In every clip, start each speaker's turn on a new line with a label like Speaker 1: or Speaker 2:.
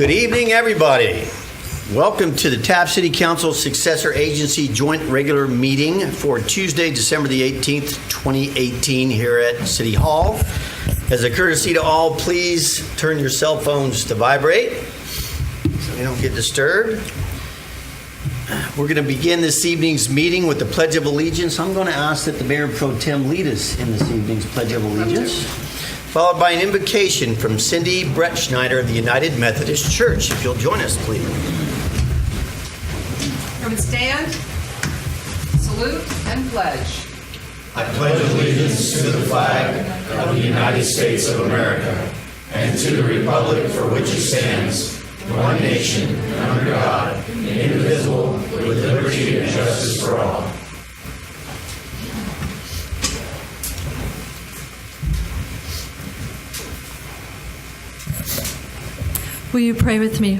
Speaker 1: Good evening, everybody. Welcome to the Taft City Council Successor Agency Joint Regular Meeting for Tuesday, December the 18th, 2018 here at City Hall. As a courtesy to all, please turn your cell phones to vibrate so you don't get disturbed. We're going to begin this evening's meeting with the Pledge of Allegiance. I'm going to ask that the Mayor Pro Tem lead us in this evening's Pledge of Allegiance, followed by an invocation from Cindy Brett Schneider of the United Methodist Church. If you'll join us, please.
Speaker 2: Everyone stand, salute, and pledge.
Speaker 3: I pledge allegiance to the flag of the United States of America and to the republic for which it stands, one nation, under God, indivisible, with liberty and justice for all.
Speaker 4: Will you pray with me?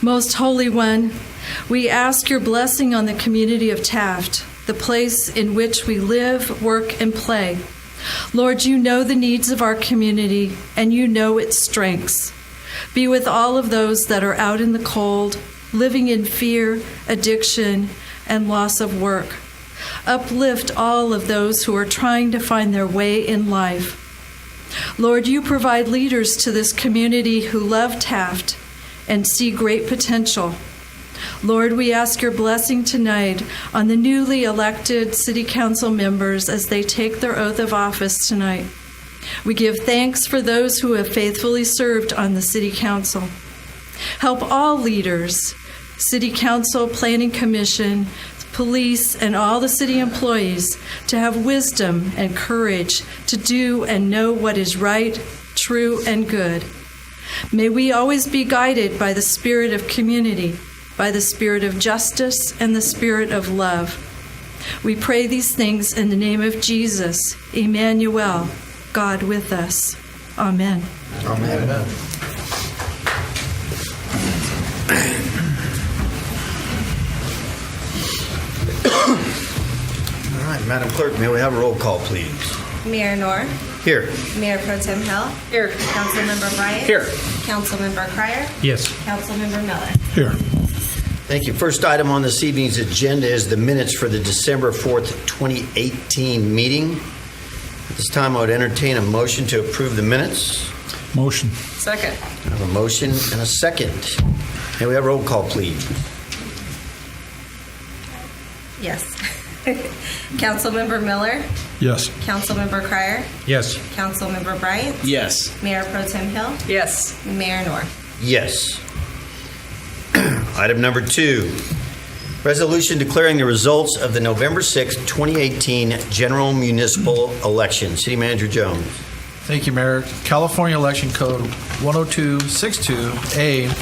Speaker 4: Most Holy One, we ask your blessing on the community of Taft, the place in which we live, work, and play. Lord, you know the needs of our community, and you know its strengths. Be with all of those that are out in the cold, living in fear, addiction, and loss of work. Uplift all of those who are trying to find their way in life. Lord, you provide leaders to this community who love Taft and see great potential. Lord, we ask your blessing tonight on the newly elected City Council members as they take their oath of office tonight. We give thanks for those who have faithfully served on the City Council. Help all leaders, City Council, Planning Commission, police, and all the city employees to have wisdom and courage to do and know what is right, true, and good. May we always be guided by the spirit of community, by the spirit of justice, and the spirit of love. We pray these things in the name of Jesus, Emmanuel, God with us. Amen.
Speaker 1: Amen. All right, Madam Clerk, may we have a roll call, please?
Speaker 5: Mayor Knorr.
Speaker 1: Here.
Speaker 5: Mayor Pro Tem Hill.
Speaker 2: Here.
Speaker 5: Councilmember Bryant.
Speaker 6: Here.
Speaker 5: Councilmember Cryer.
Speaker 6: Yes.
Speaker 5: Councilmember Miller.
Speaker 6: Here.
Speaker 1: Thank you. First item on this evening's agenda is the minutes for the December 4th, 2018 meeting. At this time, I would entertain a motion to approve the minutes.
Speaker 6: Motion.
Speaker 2: Second.
Speaker 1: I have a motion and a second. May we have a roll call, please?
Speaker 5: Yes. Councilmember Miller.
Speaker 6: Yes.
Speaker 5: Councilmember Cryer.
Speaker 6: Yes.
Speaker 5: Councilmember Bryant.
Speaker 6: Yes.
Speaker 5: Mayor Pro Tem Hill.
Speaker 2: Yes.
Speaker 5: Mayor Knorr.
Speaker 1: Yes. Item number 2, resolution declaring the results of the November 6, 2018 general municipal election. City Manager Jones.
Speaker 7: Thank you, Mayor. California Election Code 10262A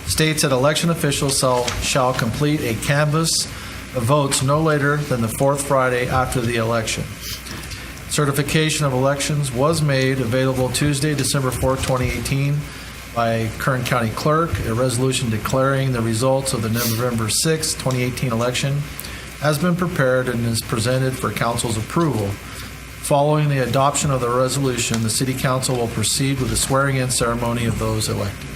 Speaker 7: states that election officials shall complete a canvass of votes no later than the fourth Friday after the election. Certification of elections was made available Tuesday, December 4, 2018 by Kern County Clerk. A resolution declaring the results of the November 6, 2018 election has been prepared and is presented for Council's approval. Following the adoption of the resolution, the City Council will proceed with the swearing-in ceremony of those elected.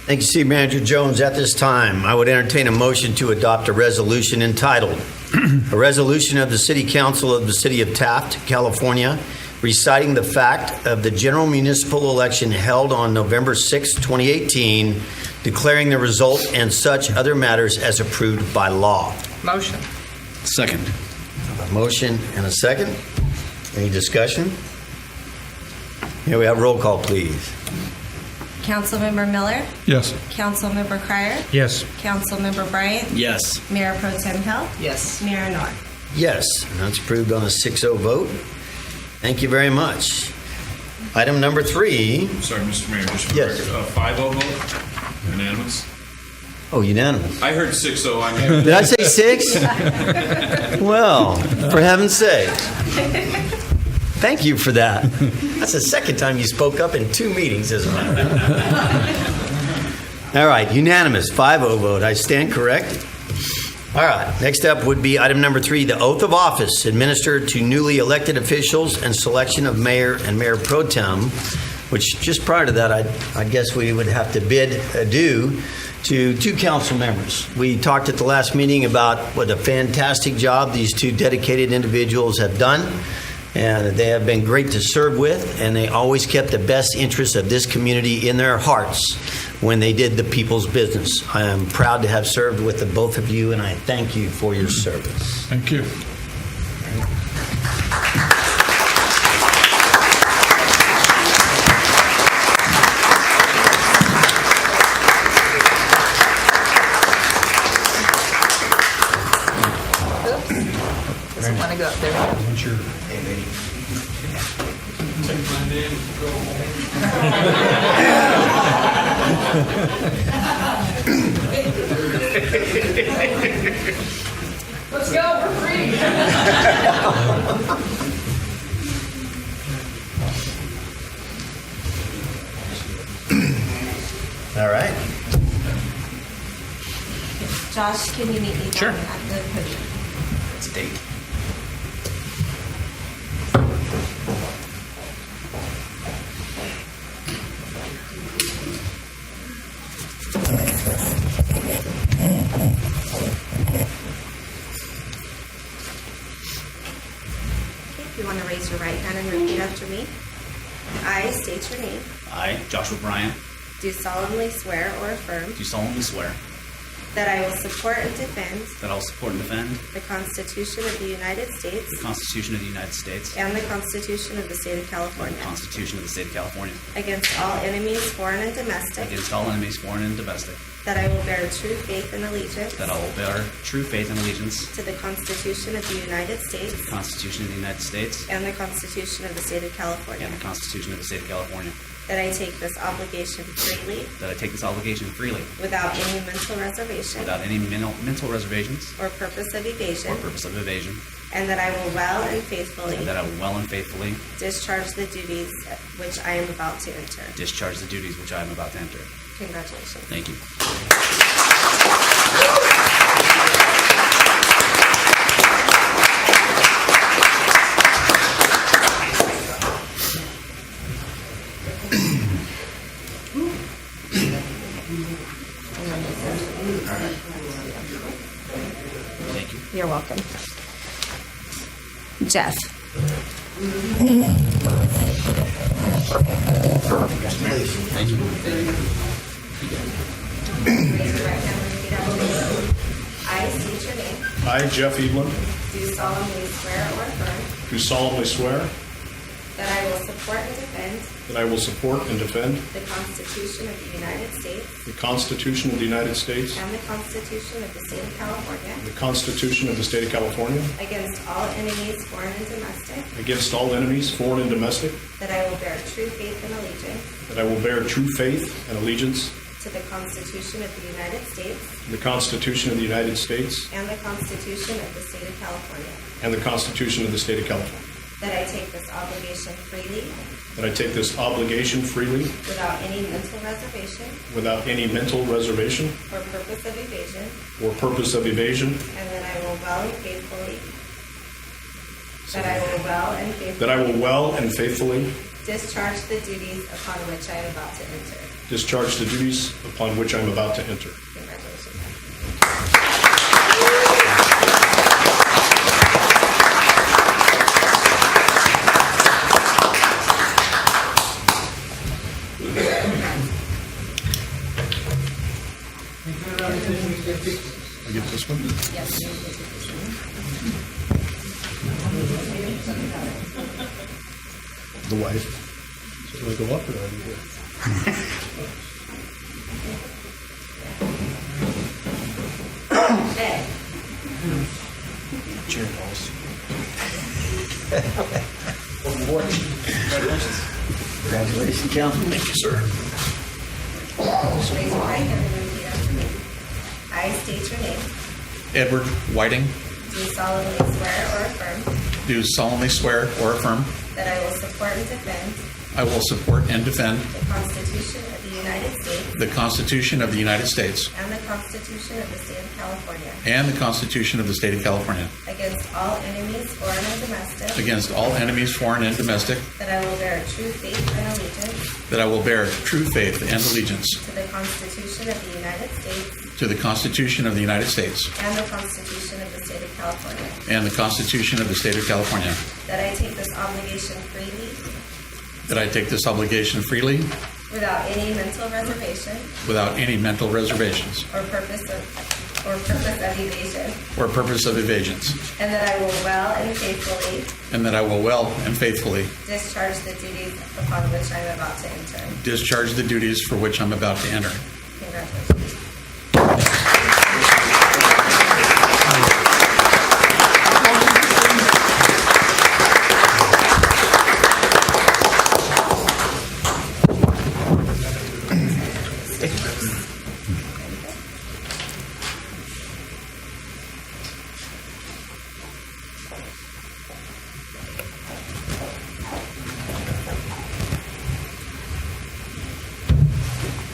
Speaker 1: Thank you, City Manager Jones. At this time, I would entertain a motion to adopt a resolution entitled, A Resolution of the City Council of the City of Taft, California, reciting the fact of the general municipal election held on November 6, 2018, declaring the result and such other matters as approved by law.
Speaker 2: Motion.
Speaker 6: Second.
Speaker 1: A motion and a second. Any discussion? Here we have roll call, please.
Speaker 5: Councilmember Miller.
Speaker 7: Yes.
Speaker 5: Councilmember Cryer.
Speaker 6: Yes.
Speaker 5: Councilmember Bryant.
Speaker 6: Yes.
Speaker 5: Mayor Pro Tem Hill.
Speaker 2: Yes.
Speaker 5: Mayor Knorr.
Speaker 1: Yes, and that's approved on a 6-0 vote. Thank you very much. Item number 3.
Speaker 8: Sorry, Mr. Mayor, just for
Speaker 1: Yes.
Speaker 8: the record, 5-0 vote, unanimous.
Speaker 1: Oh, unanimous.
Speaker 8: I heard 6-0. I mean,
Speaker 1: Did I say 6? Well, for heaven's sake. Thank you for that. That's the second time you spoke up in 2 meetings, isn't it? All right, unanimous, 5-0 vote. I stand corrected. All right, next up would be item number 3, the oath of office administered to newly elected officials and selection of mayor and mayor pro tem. which just prior to that, I guess we would have to bid adieu to two council members. We talked at the last meeting about what a fantastic job these two dedicated individuals have done, and they have been great to serve with, and they always kept the best interests of this community in their hearts when they did the people's business. I am proud to have served with the both of you, and I thank you for your service.
Speaker 7: Thank you.
Speaker 2: Doesn't want to go up there. Let's go, we're free.
Speaker 1: All right.
Speaker 5: Josh, can you meet me
Speaker 6: Sure.
Speaker 5: down at the podium?
Speaker 6: It's a date.
Speaker 5: If you want to raise your right hand and repeat after me. I state your name.
Speaker 6: I, Joshua Bryant,
Speaker 5: Do solemnly swear or affirm
Speaker 6: do solemnly swear
Speaker 5: that I will support and defend
Speaker 6: that I will support and defend
Speaker 5: the Constitution of the United States
Speaker 6: the Constitution of the United States
Speaker 5: and the Constitution of the State of
Speaker 6: and
Speaker 5: California
Speaker 6: the Constitution of the State of California
Speaker 5: against all enemies, foreign and domestic,
Speaker 6: against all enemies, foreign and domestic,
Speaker 5: that I will bear true faith and allegiance
Speaker 6: that I will bear true faith and allegiance
Speaker 5: to the Constitution of the United States
Speaker 6: to the Constitution of the United States
Speaker 5: and the Constitution of the State of California,
Speaker 6: and the Constitution of the State of California,
Speaker 5: that I take this obligation freely
Speaker 6: that I take this obligation freely
Speaker 5: without any mental reservation
Speaker 6: without any mental reservations
Speaker 5: or purpose of evasion,
Speaker 6: or purpose of evasion,
Speaker 5: and that I will well and faithfully
Speaker 6: and that I will well and faithfully
Speaker 5: discharge the duties which I am about to enter.
Speaker 6: discharge the duties which I am about to enter.
Speaker 5: Congratulations.
Speaker 6: Thank you. Thank you.
Speaker 5: You're welcome. Jeff.
Speaker 6: Thank you.
Speaker 5: Raise your right hand and repeat after me. I state your name.
Speaker 3: I, Jeff Evelyn,
Speaker 5: Do solemnly swear or affirm
Speaker 3: do solemnly swear
Speaker 5: that I will support and defend
Speaker 3: that I will support and defend
Speaker 5: the Constitution of the United States
Speaker 3: the Constitution of the United States,
Speaker 5: and the Constitution of the State of California
Speaker 3: the Constitution of the State of California,
Speaker 5: against all enemies, foreign and domestic,
Speaker 3: against all enemies, foreign and domestic,
Speaker 5: that I will bear true faith and allegiance
Speaker 3: that I will bear true faith and allegiance
Speaker 5: to the Constitution of the United States
Speaker 3: to the Constitution of the United States
Speaker 5: and the Constitution of the State of California,
Speaker 3: and the Constitution of the State of California,
Speaker 5: that I take this obligation freely
Speaker 3: that I take this obligation freely
Speaker 5: without any mental reservation
Speaker 3: without any mental reservation
Speaker 5: or purpose of evasion,
Speaker 3: or purpose of evasion,
Speaker 5: and that I will well and faithfully discharge the duties upon which I am about to enter.
Speaker 3: discharge the duties upon which I am about to enter.
Speaker 5: Congratulations.
Speaker 3: I get this one? The wife. Should I go up or do I do here?
Speaker 5: Okay.
Speaker 1: Congratulations, Councilman.
Speaker 3: Thank you, sir.
Speaker 5: Raise your right hand and repeat after me. I state your name.
Speaker 9: Edward Whiting,
Speaker 5: Do solemnly swear or affirm
Speaker 9: do solemnly swear or affirm
Speaker 5: that I will support and defend
Speaker 9: I will support and defend
Speaker 5: the Constitution of the United States
Speaker 9: the Constitution of the United States
Speaker 5: and the Constitution of the State of California
Speaker 9: and the Constitution of the State of California
Speaker 5: against all enemies, foreign and domestic,
Speaker 9: against all enemies, foreign and domestic,
Speaker 5: that I will bear true faith and allegiance
Speaker 9: that I will bear true faith and allegiance
Speaker 5: to the Constitution of the United States
Speaker 9: to the Constitution of the United States
Speaker 5: and the Constitution of the State of California,
Speaker 9: and the Constitution of the State of California,
Speaker 5: that I take this obligation freely
Speaker 9: that I take this obligation freely
Speaker 5: without any mental reservation
Speaker 9: without any mental reservations
Speaker 5: or purpose of evasion,
Speaker 9: or purpose of evasions,
Speaker 5: and that I will well and faithfully
Speaker 9: and that I will well and faithfully
Speaker 5: discharge the duties upon which I am about to enter.
Speaker 9: discharge the duties for which I'm about to enter.
Speaker 5: Congratulations.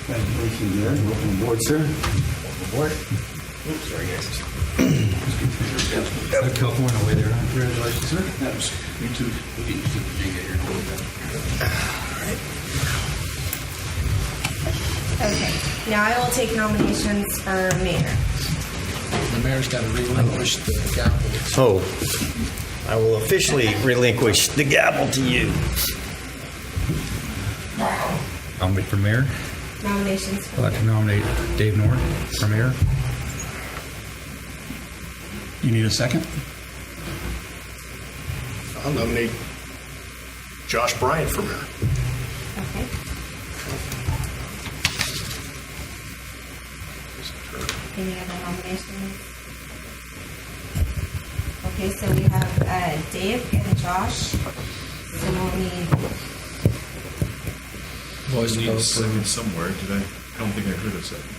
Speaker 1: Congratulations, Mayor. Welcome aboard, sir. Welcome aboard. Oops, sorry, guys. California way there. Congratulations, sir.
Speaker 6: You too.
Speaker 5: Okay, now I will take nominations for mayor.
Speaker 7: The mayor's got to relinquish the gavel.
Speaker 1: Oh, I will officially relinquish the gavel to you.
Speaker 10: I'll make for mayor.
Speaker 5: Nominations for
Speaker 10: I'd like to nominate Dave Norton for mayor.
Speaker 9: You need a second?
Speaker 3: I'll nominate Josh Bryant for mayor.
Speaker 5: Okay. Any other nominations? Okay, so we have Dave and Josh. So we'll need
Speaker 7: Voice
Speaker 8: Need a
Speaker 7: vote
Speaker 8: second
Speaker 7: for
Speaker 8: somewhere. I don't think I heard a second.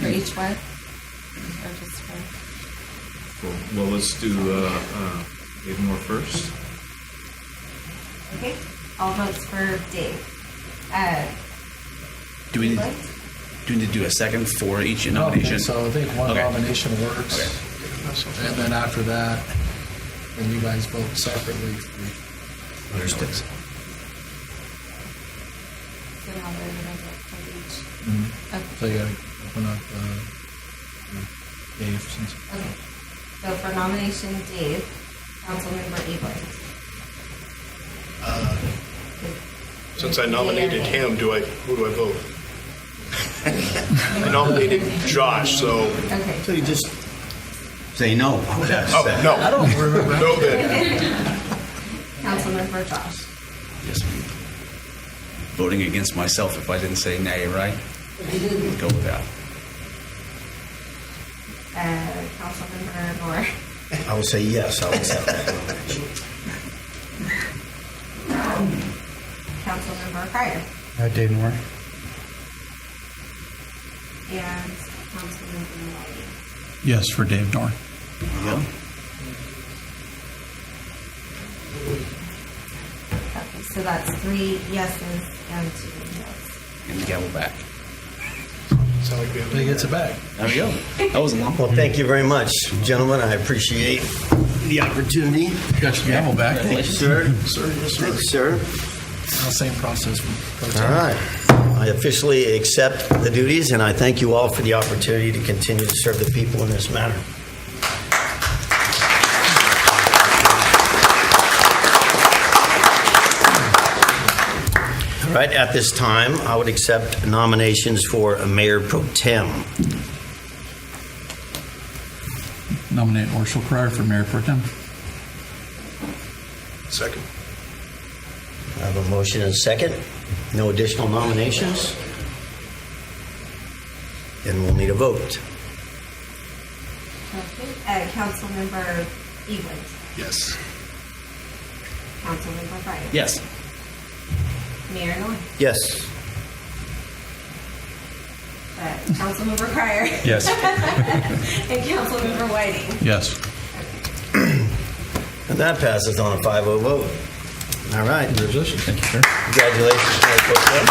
Speaker 5: for each one? Or just for?
Speaker 8: Well, let's do Dave Moore first.
Speaker 5: Okay, all votes for Dave.
Speaker 6: Do we need to do a second for each nomination?
Speaker 7: So I think one
Speaker 6: Okay.
Speaker 7: nomination works. And then after that, then you guys vote separately.
Speaker 6: Understood.
Speaker 5: So now we're gonna vote for each. Okay.
Speaker 7: So you got to open up Dave since.
Speaker 5: Okay. So for nomination Dave, Councilmember Eagle.
Speaker 3: Since I nominated him, who do I vote? I nominated Josh, so.
Speaker 5: Okay.
Speaker 1: So you just say no.
Speaker 3: Oh, no. I don't remember. No bid.
Speaker 5: Councilmember Josh.
Speaker 6: Yes. Voting against myself if I didn't say nay, right? Go with that.
Speaker 5: Councilmember Moore.
Speaker 1: I will say yes. I'll accept that nomination.
Speaker 5: Councilmember Pryor.
Speaker 10: Dave Moore.
Speaker 5: And Councilmember Whiting.
Speaker 9: Yes, for Dave Norton.
Speaker 1: Yeah.
Speaker 5: Okay, so that's 3 yeses and 2 noes.
Speaker 6: And the gavel back.
Speaker 3: Sound like we have
Speaker 7: He gets it back.
Speaker 6: There we go. That was a long
Speaker 1: Well, thank you very much, gentlemen. I appreciate the opportunity.
Speaker 9: Got your gavel back.
Speaker 1: Thank you, sir.
Speaker 3: Sir, yes, sir.
Speaker 1: Thank you, sir.
Speaker 7: Same process.
Speaker 1: All right. I officially accept the duties, and I thank you all for the opportunity to continue to serve the people in this manner. All right, at this time, I would accept nominations for a Mayor Pro Tem.
Speaker 9: Nominate Orshel Crier for mayor pro tem.
Speaker 3: Second.
Speaker 1: I have a motion and a second. No additional nominations? Then we'll need a vote.
Speaker 5: Okay. Councilmember Eagle.
Speaker 3: Yes.
Speaker 5: Councilmember Pryor.
Speaker 6: Yes.
Speaker 5: Mayor Norton.
Speaker 1: Yes.
Speaker 5: Councilmember Pryor.
Speaker 10: Yes.
Speaker 5: And Councilmember Whiting.
Speaker 9: Yes.
Speaker 1: And that passes on a 5-0 vote. All right.
Speaker 10: Thank you, sir.
Speaker 1: Congratulations, Mayor Pro Tem.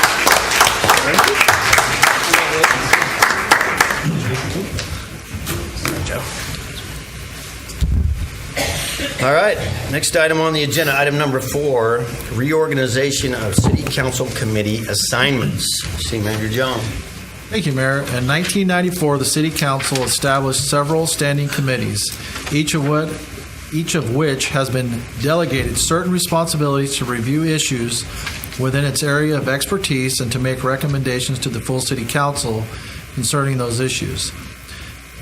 Speaker 1: All right, next item on the agenda, item number 4, reorganization of city council committee assignments. City Manager John.
Speaker 7: Thank you, Mayor. In 1994, the City Council established several standing committees, each of which has been delegated certain responsibilities to review issues within its area of expertise and to make recommendations to the full City Council concerning those issues.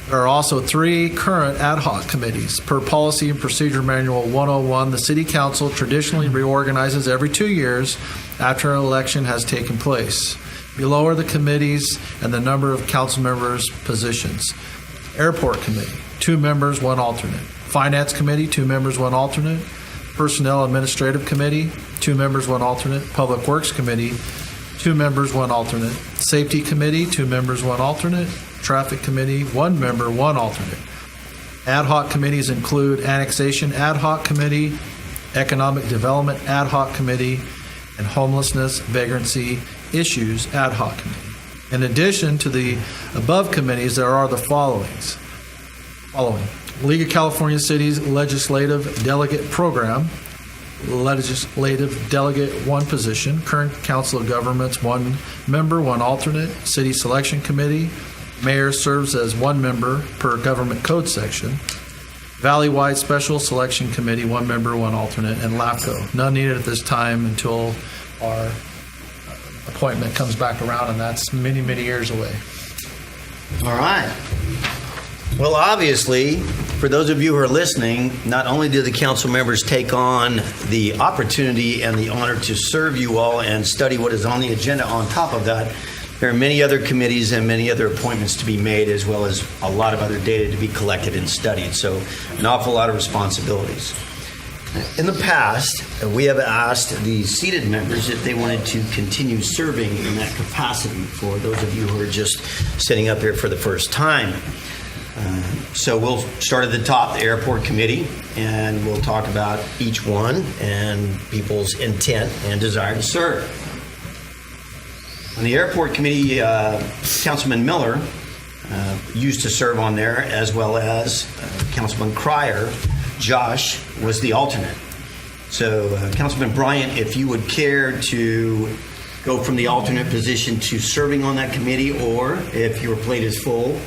Speaker 7: There are also 3 current ad hoc committees. Per Policy and Procedure Manual 101, the City Council traditionally reorganizes every 2 years after an election has taken place. Below are the committees and the number of council members' positions. Airport Committee, 2 members, 1 alternate. Finance Committee, 2 members, 1 alternate. Personnel Administrative Committee, 2 members, 1 alternate. Public Works Committee, 2 members, 1 alternate. Safety Committee, 2 members, 1 alternate. Traffic Committee, 1 member, 1 alternate. Ad hoc committees include Annexation Ad hoc Committee, Economic Development Ad hoc Committee, and Homelessness, Vagrancy Issues Ad hoc Committee. In addition to the above committees, there are the following. League of California Cities Legislative Delegate Program, Legislative Delegate 1 position, Kern Council of Governments 1 member, 1 alternate, City Selection Committee, Mayor serves as 1 member per Government Code section, Valley-wide Special Selection Committee 1 member, 1 alternate, and LAFCO. None needed at this time until our appointment comes back around, and that's many, many years away.
Speaker 1: All right. Well, obviously, for those of you who are listening, not only do the council members take on the opportunity and the honor to serve you all and study what is on the agenda, on top of that, there are many other committees and many other appointments to be made, as well as a lot of other data to be collected and studied. So an awful lot of responsibilities. In the past, we have asked the seated members if they wanted to continue serving in that capacity, for those of you who are just sitting up here for the first time. So we'll start at the top, the Airport Committee, and we'll talk about each one and people's intent and desire to serve. On the Airport Committee, Councilman Miller used to serve on there, as well as Councilman Cryer. Josh was the alternate. So, Councilman Bryant, if you would care to go from the alternate position to serving on that committee, or if your plate is full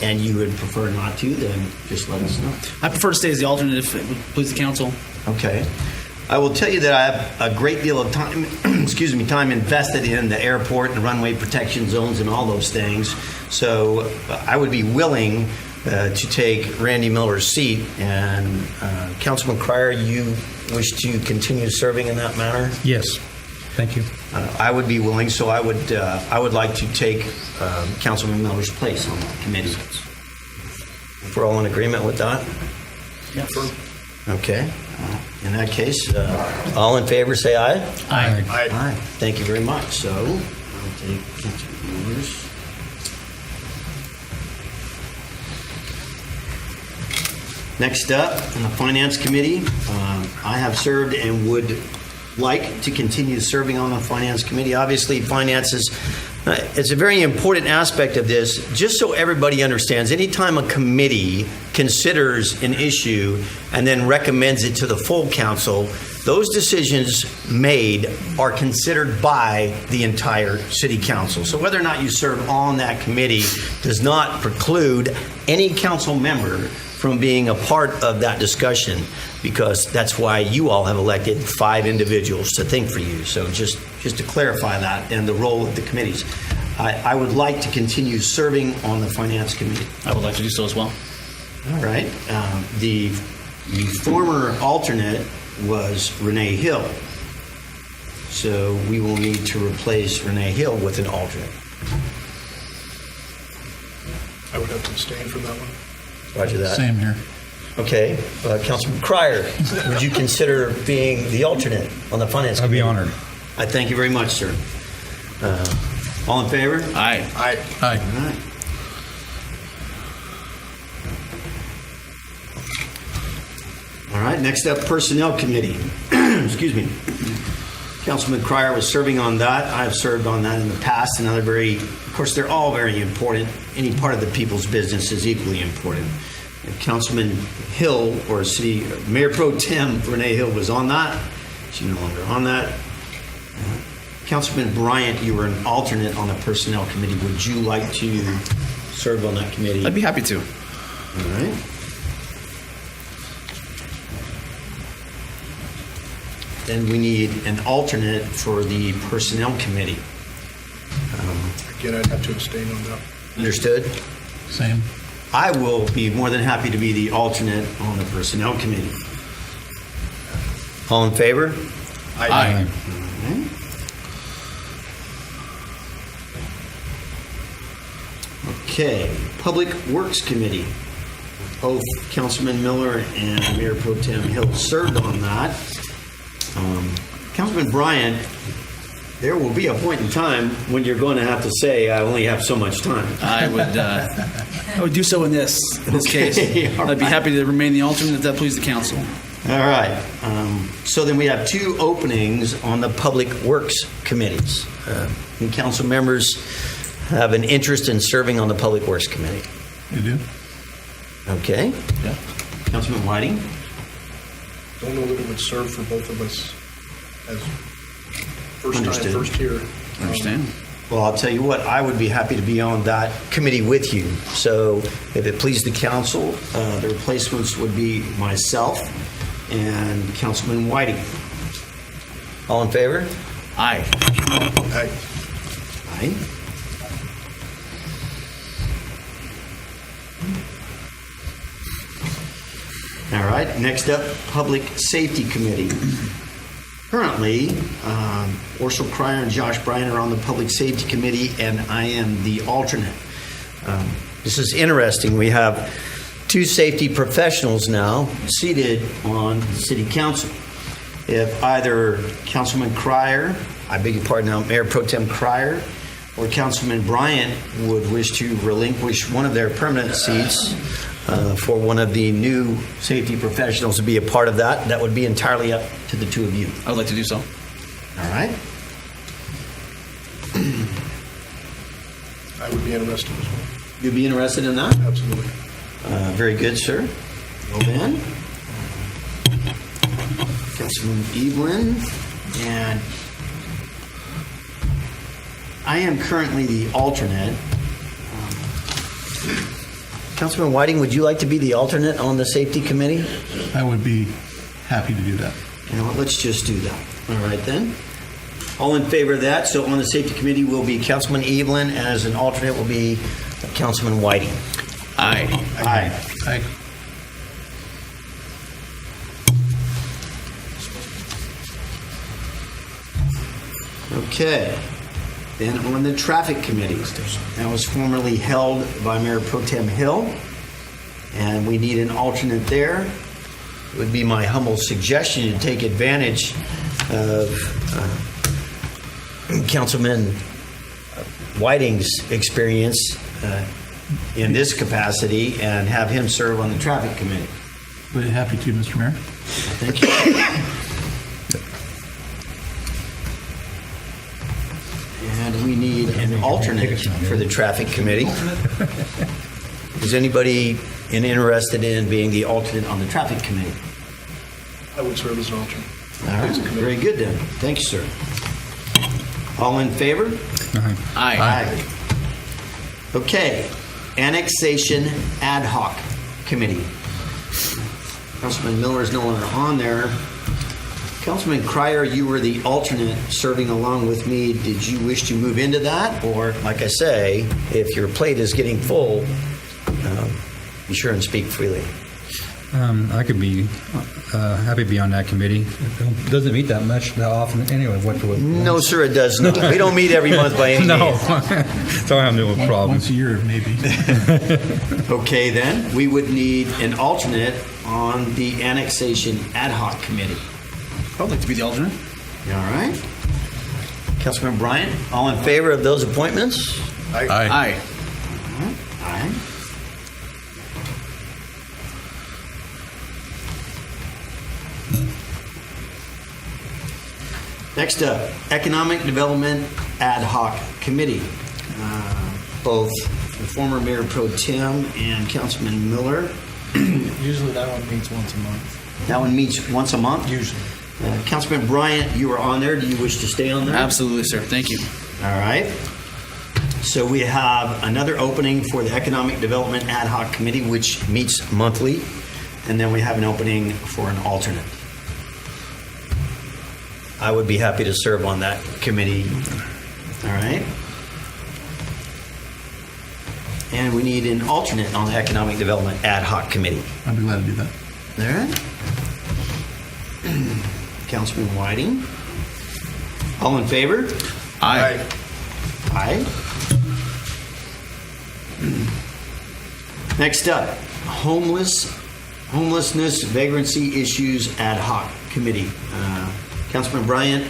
Speaker 1: and you would prefer not to, then just let us know.
Speaker 6: I prefer to stay as the alternate if it would please the council.
Speaker 1: Okay. I will tell you that I have a great deal of time, time invested in the airport and runway protection zones and all those things. So I would be willing to take Randy Miller's seat. And Councilman Cryer, you wish to continue serving in that manner?
Speaker 10: Yes. Thank you.
Speaker 1: I would be willing, so I would like to take Councilman Miller's place on that committee. If we're all in agreement with that?
Speaker 6: Yeah.
Speaker 1: Okay. In that case, all in favor, say aye.
Speaker 6: Aye.
Speaker 1: Aye. Thank you very much. So, I'll take Councilman Miller's. Next up, in the Finance Committee, I have served and would like to continue serving on the Finance Committee. Obviously, finance is it's a very important aspect of this. Just so everybody understands, anytime a committee considers an issue and then recommends it to the full council, those decisions made are considered by the entire city council. So whether or not you serve on that committee does not preclude any council member from being a part of that discussion, because that's why you all have elected 5 individuals to think for you. So just to clarify that and the role of the committees. I would like to continue serving on the Finance Committee.
Speaker 6: I would like to do so as well.
Speaker 1: All right. The former alternate was Renee Hill. So we will need to replace Renee Hill with an alternate.
Speaker 11: I would have to abstain from that one.
Speaker 1: Roger that.
Speaker 9: Same here.
Speaker 1: Okay. Councilman Cryer, would you consider being the alternate on the Finance
Speaker 10: I'd
Speaker 1: Committee?
Speaker 10: be honored.
Speaker 1: I thank you very much, sir. All in favor?
Speaker 6: Aye.
Speaker 11: Aye.
Speaker 9: Aye.
Speaker 1: All right. All right, next up, Personnel Committee. Excuse me. Councilman Cryer was serving on that. I have served on that in the past. Another of course, they're all very important. Any part of the people's business is equally important. Councilman Hill, or Mayor Pro Tem Renee Hill was on that. She's no longer on that. Councilman Bryant, you were an alternate on the Personnel Committee. Would you like to serve on that committee?
Speaker 6: I'd be happy to.
Speaker 1: All right. Then we need an alternate for the Personnel Committee.
Speaker 11: Again, I'd have to abstain on that.
Speaker 1: Understood?
Speaker 9: Same.
Speaker 1: I will be more than happy to be the alternate on the Personnel Committee. All in favor?
Speaker 6: Aye.
Speaker 1: Okay, Public Works Committee. Both Councilman Miller and Mayor Pro Tem Hill served on that. Councilman Bryant, there will be a point in time when you're going to have to say, I only have so much time.
Speaker 6: I would do so in this
Speaker 1: Okay,
Speaker 6: case.
Speaker 1: all
Speaker 6: I'd be
Speaker 1: right.
Speaker 6: happy to remain the alternate if that pleases the council.
Speaker 1: All right. So then we have two openings on the Public Works Committees. Any council members have an interest in serving on the Public Works Committee?
Speaker 9: You do?
Speaker 1: Okay.
Speaker 6: Yeah.
Speaker 1: Councilman Whiting?
Speaker 11: Don't know that it would serve for both of us as first
Speaker 1: Understood.
Speaker 11: time, first year.
Speaker 6: Understand?
Speaker 1: Well, I'll tell you what, I would be happy to be on that committee with you. So if it pleases the council, the replacements would be myself and Councilman Whiting. All in favor?
Speaker 6: Aye.
Speaker 11: Aye.
Speaker 1: Aye. All right, next up, Public Safety Committee. Currently, Orshel Cryer and Josh Bryan are on the Public Safety Committee, and I am the alternate. This is interesting. We have two safety professionals now seated on the City Council. If either Councilman Cryer, I beg your pardon now, Mayor Pro Tem Cryer, or Councilman Bryant would wish to relinquish one of their permanent seats for one of the new safety professionals to be a part of that, that would be entirely up to the two of you.
Speaker 6: I would like to do so.
Speaker 1: All right?
Speaker 11: I would be interested as well.
Speaker 1: You'd be interested in that?
Speaker 11: Absolutely.
Speaker 1: Very good, sir. Well then, Councilman Evelyn, and I am currently the alternate. Councilman Whiting, would you like to be the alternate on the Safety Committee?
Speaker 9: I would be happy to do that.
Speaker 1: You know what, let's just do that. All right then. All in favor of that? So on the Safety Committee will be Councilman Evelyn, and as an alternate will be Councilman Whiting.
Speaker 6: Aye.
Speaker 1: Aye.
Speaker 9: Aye.
Speaker 1: Okay. Then on the Traffic Committee, that was formerly held by Mayor Pro Tem Hill, and we need an alternate there. It would be my humble suggestion to take advantage of Councilman Whiting's experience in this capacity and have him serve on the Traffic Committee.
Speaker 9: Would be happy to, Mr. Mayor.
Speaker 1: Thank you. And we need an alternate for the Traffic Committee. Is anybody interested in being the alternate on the Traffic Committee?
Speaker 11: I would serve as an alternate.
Speaker 1: All right, very good then. Thank you, sir. All in favor?
Speaker 6: Aye.
Speaker 1: Okay, Annexation Ad Hoc Committee. Councilman Miller is no longer on there. Councilman Cryer, you were the alternate serving along with me. Did you wish to move into that? Or, like I say, if your plate is getting full, be sure and speak freely.
Speaker 10: I could be happy to be on that committee. It doesn't meet that often anyway.
Speaker 1: No, sir, it does not. We don't meet every month by any
Speaker 10: No.
Speaker 1: means.
Speaker 10: So I have no problem.
Speaker 9: Once a year, maybe.
Speaker 1: Okay, then, we would need an alternate on the Annexation Ad Hoc Committee.
Speaker 6: I would like to be the alternate.
Speaker 1: All right. Councilman Bryant, all in favor of those appointments?
Speaker 6: Aye.
Speaker 1: Aye. Next up, Economic Development Ad Hoc Committee. Both the former Mayor Pro Tem and Councilman Miller
Speaker 7: Usually that one meets once a month.
Speaker 1: That one meets once a month?
Speaker 7: Usually.
Speaker 1: Councilman Bryant, you are on there. Do you wish to stay on there?
Speaker 6: Absolutely, sir. Thank you.
Speaker 1: All right. So we have another opening for the Economic Development Ad Hoc Committee, which meets monthly. And then we have an opening for an alternate. I would be happy to serve on that committee. All right. And we need an alternate on the Economic Development Ad Hoc Committee.
Speaker 9: I'd be glad to do that.
Speaker 1: All right. Councilman Whiting. All in favor?
Speaker 6: Aye.
Speaker 1: Aye. Next up, Homelessness Vagrancy Issues Ad Hoc Committee. Councilman Bryant,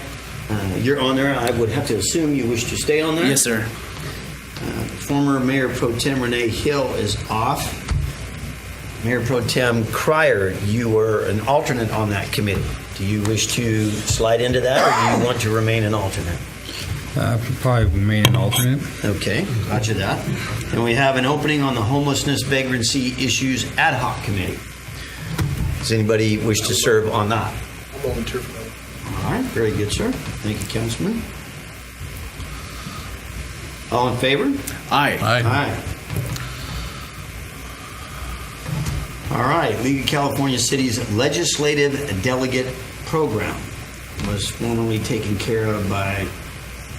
Speaker 1: you're on there. I would have to assume you wish to stay on there?
Speaker 6: Yes, sir.
Speaker 1: Former Mayor Pro Tem Renee Hill is off. Mayor Pro Tem Cryer, you were an alternate on that committee. Do you wish to slide into that, or do you want to remain an alternate?
Speaker 10: Probably remain an alternate.
Speaker 1: Okay, roger that. And we have an opening on the Homelessness Vagrancy Issues Ad Hoc Committee. Does anybody wish to serve on that?
Speaker 11: I'll volunteer for that.
Speaker 1: All right, very good, sir. Thank you, Councilman. All in favor?
Speaker 6: Aye.
Speaker 1: Aye. All right, League of California Cities Legislative Delegate Program was formerly taken care of by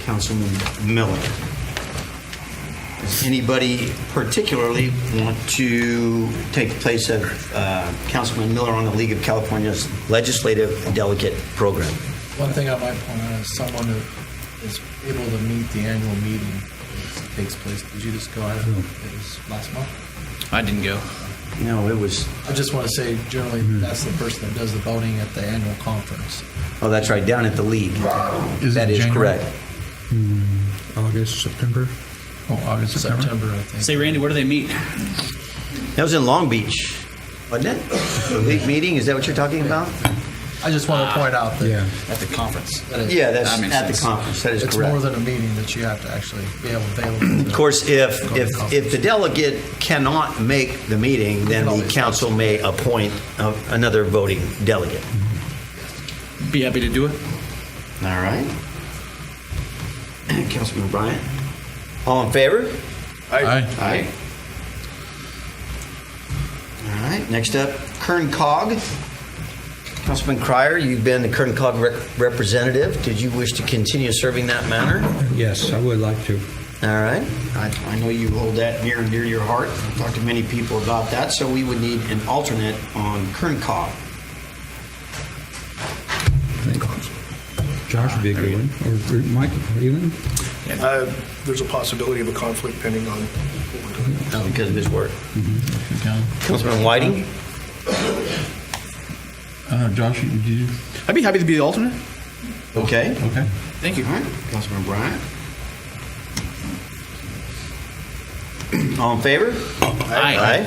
Speaker 1: Councilman Miller. Does anybody particularly want to take the place of Councilman Miller on the League of California's Legislative Delegate Program?
Speaker 7: One thing I might point out is someone who is able to meet the annual meeting that takes place. Did you just go out? It was last month.
Speaker 6: I didn't go.
Speaker 1: No, it was.
Speaker 7: I just want to say, generally, that's the person that does the voting at the annual conference.
Speaker 1: Oh, that's right, down at the League.
Speaker 9: Is
Speaker 1: That
Speaker 9: it
Speaker 1: is
Speaker 9: January?
Speaker 1: correct.
Speaker 10: August, September.
Speaker 9: Oh, August, September?
Speaker 7: September, I think.
Speaker 6: Say, Randy, where do they meet?
Speaker 1: That was in Long Beach, wasn't it? The League meeting, is that what you're talking about?
Speaker 7: I just want to point out that,
Speaker 10: Yeah.
Speaker 6: At the conference.
Speaker 7: that it-
Speaker 1: Yeah, that's
Speaker 6: That makes
Speaker 1: at the
Speaker 6: sense.
Speaker 1: conference, that is
Speaker 7: it's more
Speaker 1: correct.
Speaker 7: than a meeting, that you have to actually be available.
Speaker 1: Of course, if the delegate cannot make the meeting, then the council may appoint another voting delegate.
Speaker 6: Be happy to do it.
Speaker 1: All right. Councilman Bryant. All in favor?
Speaker 9: Aye.
Speaker 1: Aye. All right, next up, Kern Cog. Councilman Cryer, you've been the Kern Cog representative. Did you wish to continue serving that manner?
Speaker 10: Yes, I would like to.
Speaker 1: All right. I know you hold that near and dear to your heart. I've talked to many people about that, so we would need an alternate on Kern Cog.
Speaker 10: Josh would be a good one. Or Mike, even?
Speaker 11: There's a possibility of a conflict pending on what we're doing.
Speaker 1: Because of his work.
Speaker 9: Okay.
Speaker 1: Councilman Whiting?
Speaker 9: Josh, did you?
Speaker 6: I'd be happy to be the alternate.
Speaker 1: Okay.
Speaker 9: Okay.
Speaker 6: Thank you.
Speaker 1: All right. Councilman Bryant? All in favor?
Speaker 6: Aye.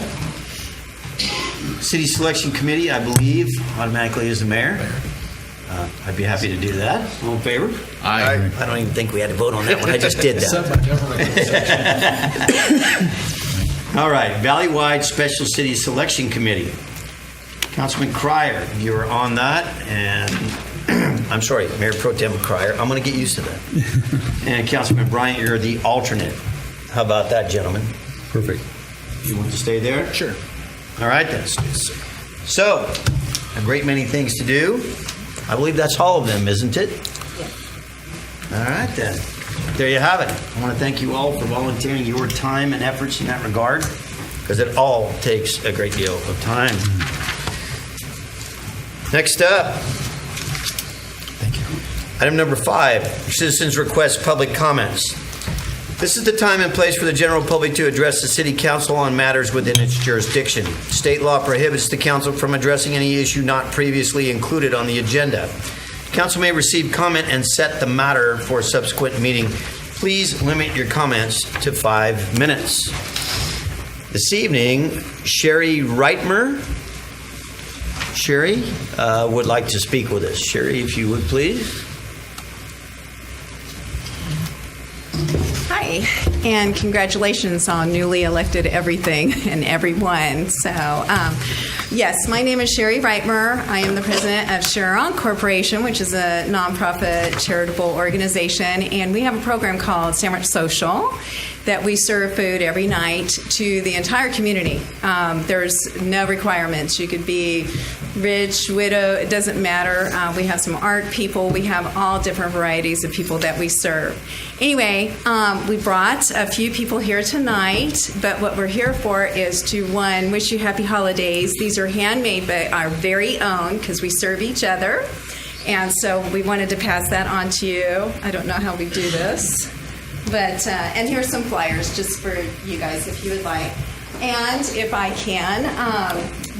Speaker 1: City Selection Committee, I believe, automatically is the mayor. I'd be happy to do that. All in favor?
Speaker 6: Aye.
Speaker 1: I don't even think we had to vote on that one. I just did
Speaker 7: Set
Speaker 1: that.
Speaker 7: by government.
Speaker 1: All right. Valley-wide Special City Selection Committee. Councilman Cryer, you're on that, and I'm sorry, Mayor Pro Tem Cryer. I'm going to get used to that. And Councilman Bryant, you're the alternate. How about that, gentlemen?
Speaker 10: Perfect.
Speaker 1: You want to stay there?
Speaker 6: Sure.
Speaker 1: All right, then. So, a great many things to do. I believe that's all of them, isn't it? All right, then. There you have it. I want to thank you all for volunteering your time and efforts in that regard, because it all takes a great deal of time. Next up. Thank you. Item number 5, citizens request public comments. This is the time and place for the general public to address the city council on matters within its jurisdiction. State law prohibits the council from addressing any issue not previously included on the agenda. Council may receive comment and set the matter for a subsequent meeting. Please limit your comments to 5 minutes. This evening, Sherry Reitmer would like to speak with us. Sherry, if you would, please.
Speaker 2: Hi, and congratulations on newly elected everything and everyone. So, yes, my name is Sherry Reitmer. I am the president of Sharon Corporation, which is a nonprofit charitable organization, and we have a program called Sandwich Social that we serve food every night to the entire community. There's no requirements. You could be rich, widow, it doesn't matter. We have some art people. We have all different varieties of people that we serve. Anyway, we brought a few people here tonight, but what we're here for is to, one, wish you happy holidays. These are handmade by our very own, because we serve each other. And so we wanted to pass that on to you. I don't know how we do this. But, and here's some flyers just for you guys if you would like. And if I can,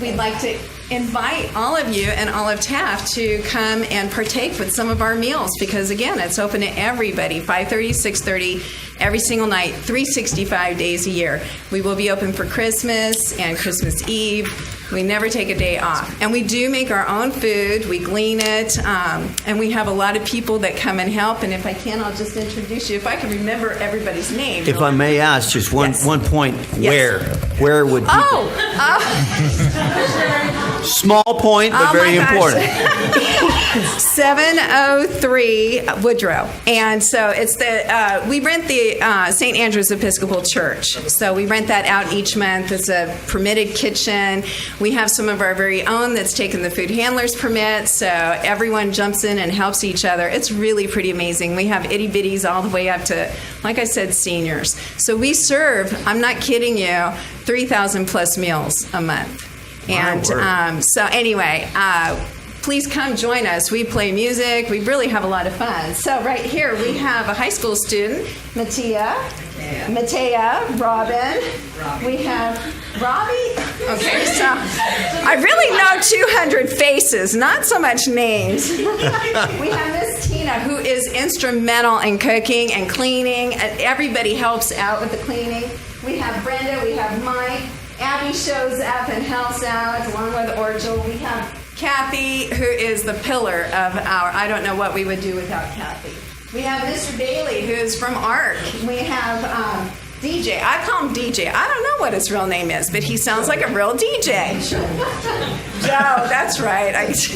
Speaker 2: we'd like to invite all of you and all of Taft to come and partake with some of our meals, because again, it's open to everybody, 5:30, 6:30, every single night, 365 days a year. We will be open for Christmas and Christmas Eve. We never take a day off. And we do make our own food. We glean it. And we have a lot of people that come and help. And if I can, I'll just introduce you. If I can remember everybody's name.
Speaker 1: If I may ask, just one point,
Speaker 2: Yes.
Speaker 1: where would people... Small point, but very important.
Speaker 2: 703 Woodrow. And so it's the, we rent the St. Andrew's Episcopal Church. So we rent that out each month. It's a permitted kitchen. We have some of our very own that's taken the food handler's permit. So everyone jumps in and helps each other. It's really pretty amazing. We have itty bitties all the way up to, like I said, seniors. So we serve, I'm not kidding you, 3,000 plus meals a month. And so anyway, please come join us. We play music. We really have a lot of fun. So right here we have a high school student, Matea, Robin. We have Robbie. Okay, so I really know 200 faces, not so much names. We have Miss Tina, who is instrumental in cooking and cleaning. Everybody helps out with the cleaning. We have Brenda. We have Mike. Abby shows up and helps out along with Orgel. We have Kathy, who is the pillar of our, I don't know what we would do without Kathy. We have Mr. Bailey, who is from ARC. We have DJ. I call him DJ. I don't know what his real name is, but he sounds like a real DJ. Joe, that's right. I just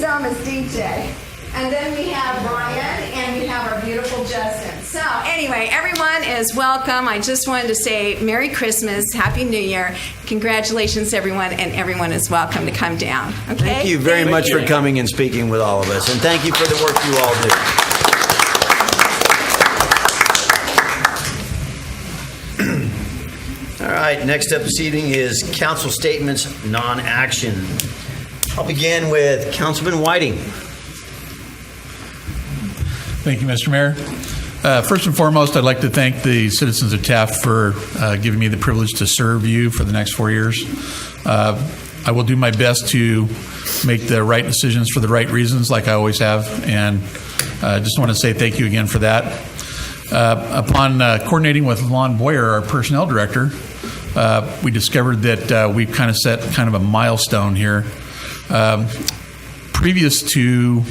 Speaker 2: know him as DJ. And then we have Ryan, and we have our beautiful Justin. So anyway, everyone is welcome. I just wanted to say Merry Christmas, Happy New Year. Congratulations, everyone, and everyone is welcome to come down. Okay?
Speaker 1: Thank you very much for coming and speaking with all of us. And thank you for the work you all do. All right, next up this evening is council statements, non-action. I'll begin with Councilman Whiting.
Speaker 9: Thank you, Mr. Mayor. First and foremost, I'd like to thank the citizens of Taft for giving me the privilege to serve you for the next 4 years. I will do my best to make the right decisions for the right reasons, like I always have, and I just want to say thank you again for that. Upon coordinating with Lon Boyer, our personnel director, we discovered that we've kind of set kind of a milestone here. Previous to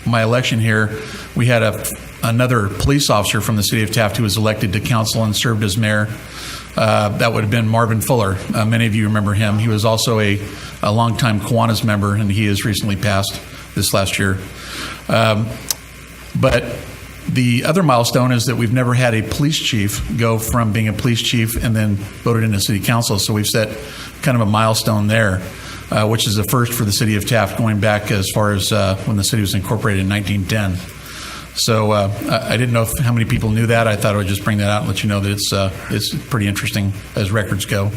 Speaker 9: my election here, we had another police officer from the city of Taft who was elected to council and served as mayor. That would have been Marvin Fuller. Many of you remember him. He was also a longtime Kiwanis member, and he has recently passed this last year. But the other milestone is that we've never had a police chief go from being a police chief and then voted into city council. So we've set kind of a milestone there. Which is a first for the city of Taft, going back as far as when the city was incorporated in 1910. So I didn't know how many people knew that. I thought I would just bring that out and let you know that it's pretty interesting as records go.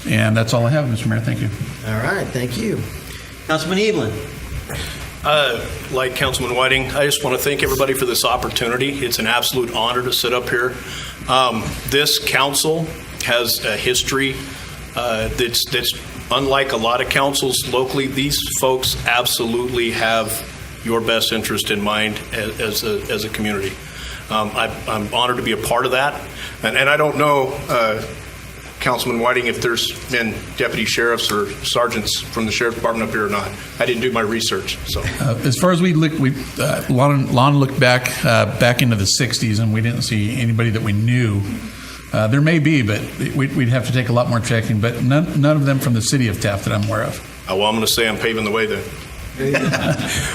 Speaker 9: And that's all I have, Mr. Mayor. Thank you.
Speaker 1: All right, thank you. Councilman Evelyn.
Speaker 11: Like Councilman Whiting, I just want to thank everybody for this opportunity. It's an absolute honor to sit up here. This council has a history that's unlike a lot of councils locally. These folks absolutely have your best interest in mind as a community. I'm honored to be a part of that. And I don't know, Councilman Whiting if there's been deputy sheriffs or sergeants from the sheriff's department up here or not. I didn't do my research, so.
Speaker 9: As far as Lon looked back into the 60s, and we didn't see anybody that we knew. There may be, but we'd have to take a lot more checking. But none of them from the city of Taft that I'm aware of.
Speaker 11: Well, I'm going to say I'm paving the way then.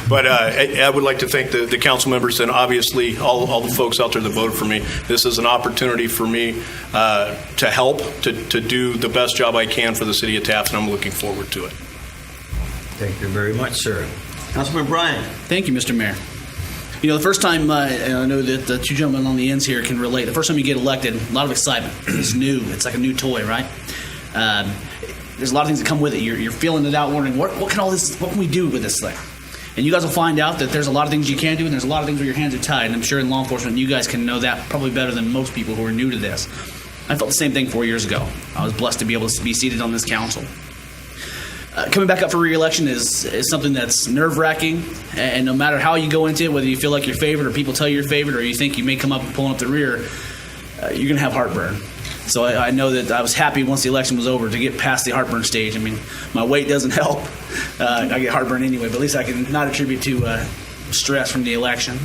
Speaker 11: But I would like to thank the council members and obviously all the folks out there that voted for me. This is an opportunity for me to help, to do the best job I can for the city of Taft, and I'm looking forward to it.
Speaker 1: Thank you very much, sir. Councilman Bryan.
Speaker 12: Thank you, Mr. Mayor. You know, the first time, and I know that the two gentlemen on the ends here can relate, the first time you get elected, a lot of excitement. It's new. It's like a new toy, right? There's a lot of things that come with it. You're feeling it out, wondering, what can we do with this thing? And you guys will find out that there's a lot of things you can do, and there's a lot of things where your hands are tied. And I'm sure in law enforcement, you guys can know that probably better than most people who are new to this. I felt the same thing 4 years ago. I was blessed to be able to be seated on this council. Coming back up for re-election is something that's nerve-wracking, and no matter how you go into it, whether you feel like you're favored or people tell you you're favored or you think you may come up and pulling up the rear, you're going to have heartburn. So I know that I was happy once the election was over to get past the heartburn stage. I mean, my weight doesn't help. I get heartburn anyway, but at least I can not attribute to stress from the election.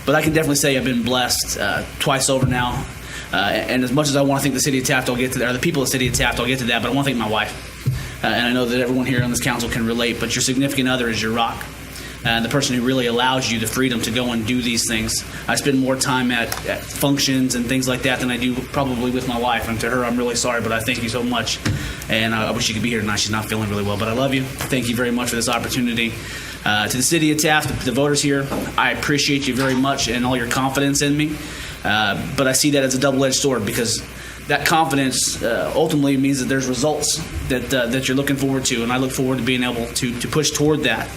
Speaker 12: But I can definitely say I've been blessed twice over now. And as much as I want to thank the city of Taft, I'll get to that, or the people of the city of Taft, I'll get to that, but I want to thank my wife. And I know that everyone here on this council can relate, but your significant other is your rock. And the person who really allows you the freedom to go and do these things. I spend more time at functions and things like that than I do probably with my wife. And to her, I'm really sorry, but I thank you so much. And I wish you could be here tonight. She's not feeling really well, but I love you. Thank you very much for this opportunity. To the city of Taft, the voters here, I appreciate you very much and all your confidence in me. But I see that as a double-edged sword because that confidence ultimately means that there's results that you're looking forward to, and I look forward to being able to push toward that.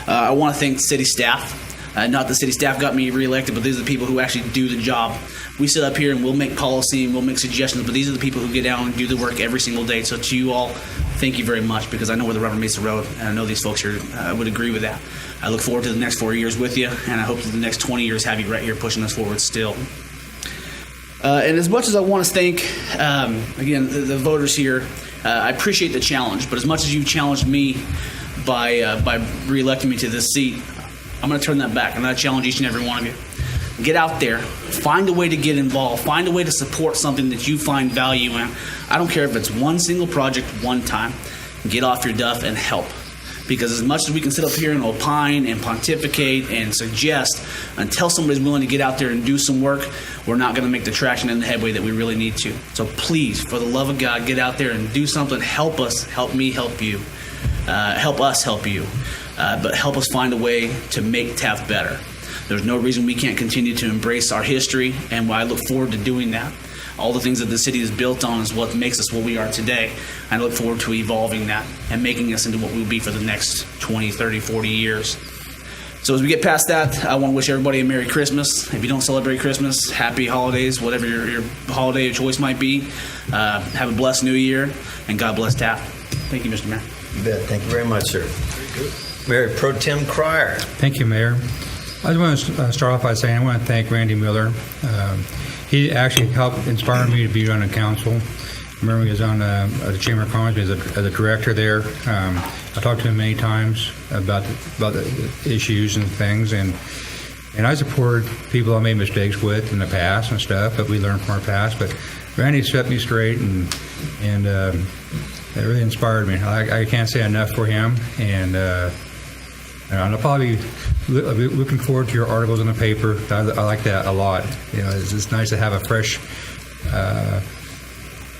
Speaker 12: I want to thank the city staff. Not the city staff got me reelected, but these are the people who actually do the job. We sit up here and we'll make policy and we'll make suggestions, but these are the people who get down and do the work every single day. So to you all, thank you very much because I know where the rubber meets the road, and I know these folks here would agree with that. I look forward to the next 4 years with you, and I hope that the next 20 years have you right here pushing us forward still. And as much as I want to thank, again, the voters here, I appreciate the challenge. But as much as you challenged me by re-electing me to this seat, I'm going to turn that back. I'm going to challenge each and every one of you. Get out there. Find a way to get involved. Find a way to support something that you find value in. I don't care if it's one single project, one time. Get off your duff and help. Because as much as we can sit up here and opine and pontificate and suggest, until somebody's willing to get out there and do some work, we're not going to make the traction and the headway that we really need to. So please, for the love of God, get out there and do something. Help us, help me, help you. Help us help you. But help us find a way to make Taft better. There's no reason we can't continue to embrace our history, and I look forward to doing that. All the things that the city is built on is what makes us what we are today. I look forward to evolving that and making us into what we'll be for the next 20, 30, 40 years. So as we get past that, I want to wish everybody a Merry Christmas. If you don't celebrate Christmas, happy holidays, whatever your holiday of choice might be. Have a blessed new year, and God bless Taft. Thank you, Mr. Mayor.
Speaker 1: You bet. Thank you very much, sir. Mayor Pro Tem Cryer.
Speaker 10: Thank you, Mayor. I just want to start off by saying I want to thank Randy Miller. He actually helped inspire me to be on the council. I remember he was on the Chamber of Commerce as a director there. I talked to him many times about the issues and things, and I support people I made mistakes with in the past and stuff, but we learn from our past. But Randy set me straight, and it really inspired me. I can't say enough for him, and I'll probably be looking forward to your articles in the paper. I like that a lot. You know, it's nice to have a fresh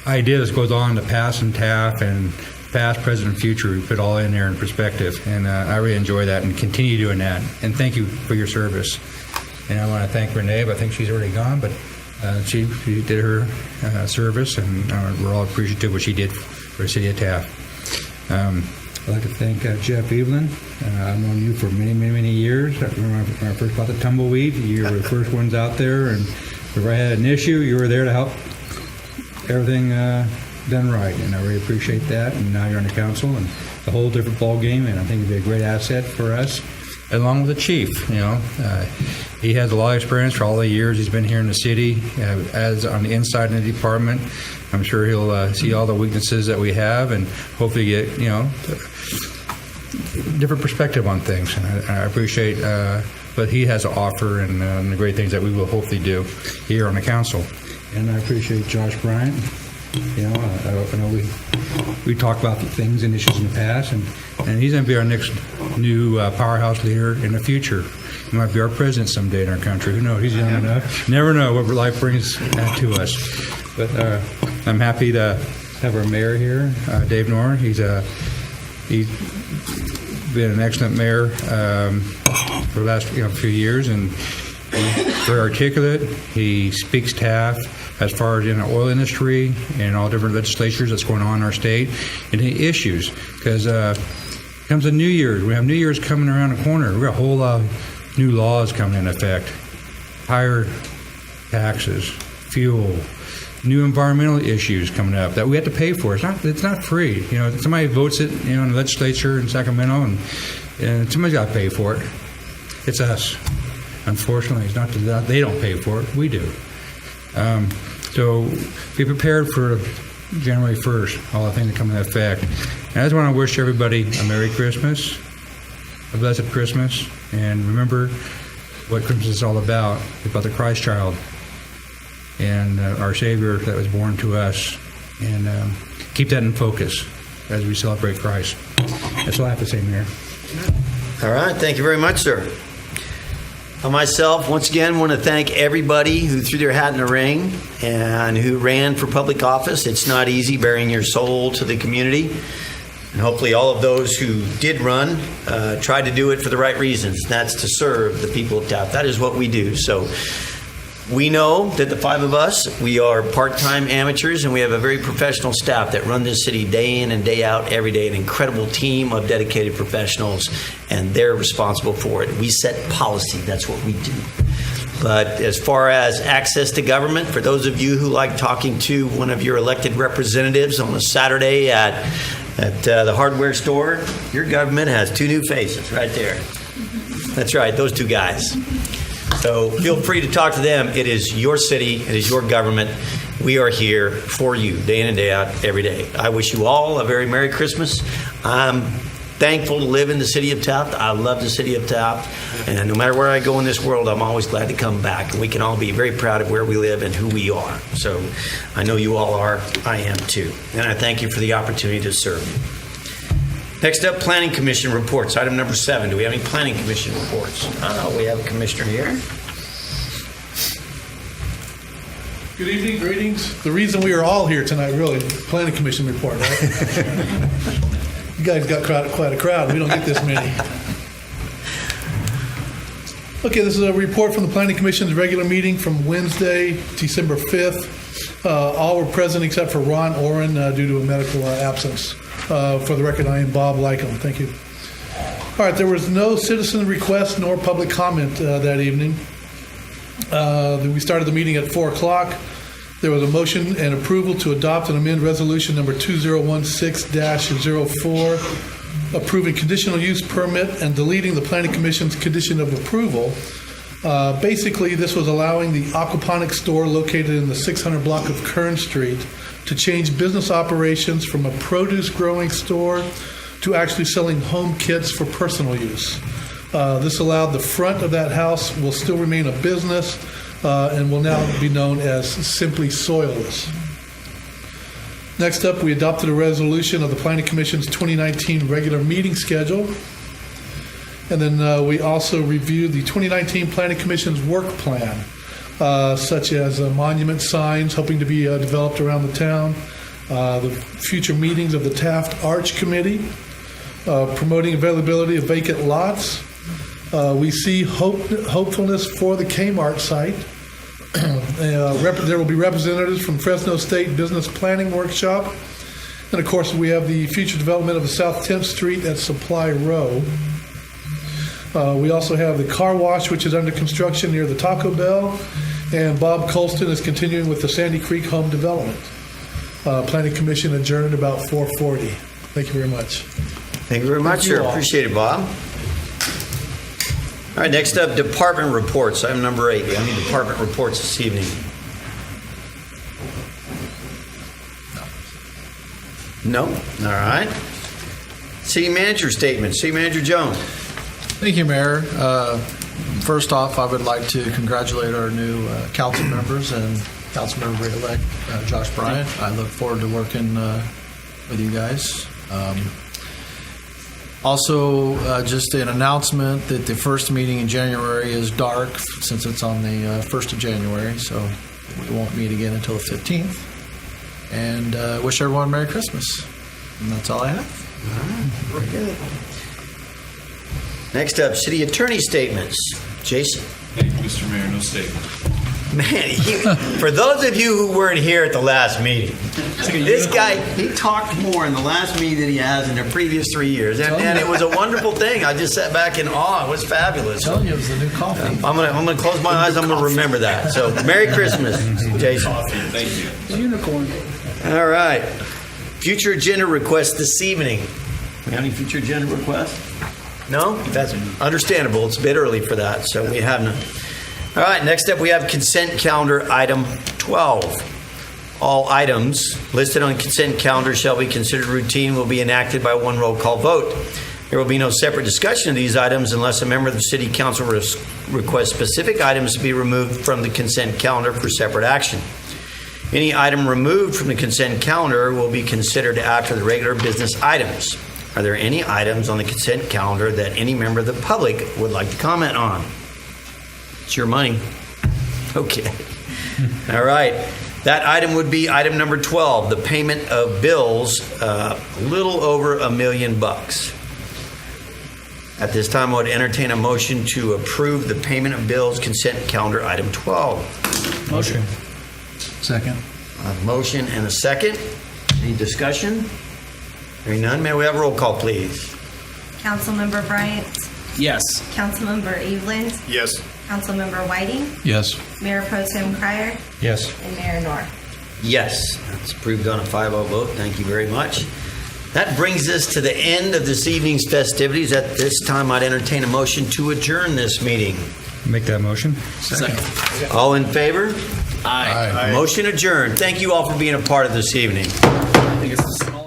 Speaker 10: idea that goes on in the past and Taft and past, present, and future. We put all in there in perspective, and I really enjoy that and continue doing that. And thank you for your service. And I want to thank Renee, but I think she's already gone, but she did her service, and we're all appreciative of what she did for the city of Taft. I'd like to thank Jeff Evelyn. I've known you for many, many, many years. I remember when I first bought the tumbleweed. You were the first ones out there, and if I had an issue, you were there to help everything done right, and I really appreciate that. And now you're on the council, and it's a whole different ball game, and I think it'd be a great asset for us, along with the chief. You know, He has a lot of experience for all the years he's been here in the city, as on the inside in the department. I'm sure he'll see all the weaknesses that we have and hopefully get, different perspective on things. And I appreciate what he has to offer and the great things that we will hopefully do here on the council. And I appreciate Josh Bryant. I know we talked about things and issues in the past, and he's going to be our next new powerhouse leader in the future. He might be our president someday in our country. Who knows? He's young enough. Never know what life brings to us. But I'm happy to have our mayor here, Dave Noren. He's been an excellent mayor for the last few years, and he's very articulate. He speaks Taft as far as in the oil industry and all different legislatures that's going on in our state and the issues. Because comes a New Year's. We have New Year's coming around the corner. We got a whole lot of new laws coming in effect. Higher taxes, fuel, new environmental issues coming up that we have to pay for. It's not free. Somebody votes it in the legislature in Sacramento, and somebody's got to pay for it. It's us. Unfortunately, it's not that they don't pay for it. We do. So be prepared for January 1st, all the things that come into effect. And I just want to wish everybody a Merry Christmas, a blessed Christmas, and remember what Christmas is all about. It's about the Christ child and our Savior that was born to us. And keep that in focus as we celebrate Christ. That's all I have to say, Mayor.
Speaker 1: All right. Thank you very much, sir. Myself, once again, want to thank everybody who threw their hat in the ring and who ran for public office. It's not easy bearing your soul to the community. And hopefully all of those who did run tried to do it for the right reasons. That's to serve the people of Taft. That is what we do. So we know that the five of us, we are part-time amateurs, and we have a very professional staff that run this city day in and day out, every day, an incredible team of dedicated professionals, and they're responsible for it. We set policy. That's what we do. But as far as access to government, for those of you who like talking to one of your elected representatives on a Saturday at the hardware store, your government has two new faces right there. That's right, those two guys. So feel free to talk to them. It is your city. It is your government. We are here for you day in and day out, every day. I wish you all a very Merry Christmas. I'm thankful to live in the city of Taft. I love the city of Taft. And no matter where I go in this world, I'm always glad to come back. And we can all be very proud of where we live and who we are. So I know you all are. I am too. And I thank you for the opportunity to serve you. Next up, Planning Commission reports. Item number 7. Do we have any Planning Commission reports? We have a commissioner here.
Speaker 13: Good evening, greetings. The reason we are all here tonight, really, Planning Commission report, right? You guys got quite a crowd. We don't get this many. Okay, this is a report from the Planning Commission's regular meeting from Wednesday, December 5th. All were present except for Ron Oren due to a medical absence. For the record, I am Bob Lycombe. Thank you. All right, there was no citizen request nor public comment that evening. We started the meeting at 4 o'clock. There was a motion and approval to adopt and amend resolution number 2016-04, approving conditional use permit and deleting the Planning Commission's condition of approval. Basically, this was allowing the aquaponics store located in the 600 block of Kern Street to change business operations from a produce growing store to actually selling home kits for personal use. This allowed the front of that house will still remain a business and will now be known as Simply Soilless. Next up, we adopted a resolution of the Planning Commission's 2019 regular meeting schedule. And then we also reviewed the 2019 Planning Commission's work plan, such as monument signs hoping to be developed around the town, the future meetings of the Taft Arch Committee, promoting availability of vacant lots. We see hopefulness for the Kmart site. There will be representatives from Fresno State Business Planning Workshop. And, of course, we have the future development of the South 10th Street at Supply Row. We also have the car wash, which is under construction near the Taco Bell. And Bob Colston is continuing with the Sandy Creek home development. Planning Commission adjourned about 4:40. Thank you very much.
Speaker 1: Thank you very much, sir. Appreciate it, Bob. All right, next up, department reports. Item number 8. We have any department reports this evening? No? All right. City manager statement. City Manager Jones.
Speaker 7: Thank you, Mayor. First off, I would like to congratulate our new council members and Councilmember-elect Josh Bryant. I look forward to working with you guys. Also, just an announcement that the first meeting in January is dark since it's on the 1st of January, so we won't meet again until the 15th. And wish everyone Merry Christmas. And that's all I have.
Speaker 1: Very good. Next up, city attorney statements. Jason.
Speaker 8: Thank you, Mr. Mayor. No statement.
Speaker 1: Man, for those of you who weren't here at the last meeting, this guy, he talked more in the last meeting than he has in the previous 3 years. And it was a wonderful thing. I just sat back in awe. It was fabulous.
Speaker 7: I'm telling you, it was the new coffee.
Speaker 1: I'm gonna close my eyes. I'm gonna remember that. So, Merry Christmas, Jason.
Speaker 8: Thank you.
Speaker 12: Unicorn.
Speaker 1: All right. Future agenda requests this evening. We have any future agenda requests? No? That's understandable. It's a bit early for that, so we have none. All right, next up we have consent calendar item 12. All items listed on consent calendar shall be considered routine, will be enacted by one roll call vote. There will be no separate discussion of these items unless a member of the city council requests specific items to be removed from the consent calendar for separate action. Any item removed from the consent calendar will be considered after the regular business items. Are there any items on the consent calendar that any member of the public would like to comment on? It's your money. Okay. All right. That item would be item number 12, the payment of bills, a little over $1 million. At this time, I would entertain a motion to approve the payment of bills consent calendar item 12.
Speaker 10: Motion.
Speaker 9: Second.
Speaker 1: A motion and a second. Any discussion? Hearing none, may we have a roll call, please?
Speaker 5: Councilmember Bryant,
Speaker 12: Yes.
Speaker 5: Councilmember Eveland,
Speaker 11: Yes.
Speaker 5: Councilmember Whiting,
Speaker 9: Yes.
Speaker 5: Mayor Pro Tem Cryer,
Speaker 10: Yes.
Speaker 5: and Mayor Nor.
Speaker 1: Yes, that's approved on a 5-0 vote. Thank you very much. That brings us to the end of this evening's festivities. At this time, I'd entertain a motion to adjourn this meeting.
Speaker 10: Make that motion.
Speaker 12: Second.
Speaker 1: All in favor?
Speaker 12: Aye.
Speaker 1: Motion adjourned. Thank you all for being a part of this evening.
Speaker 12: I think it's a small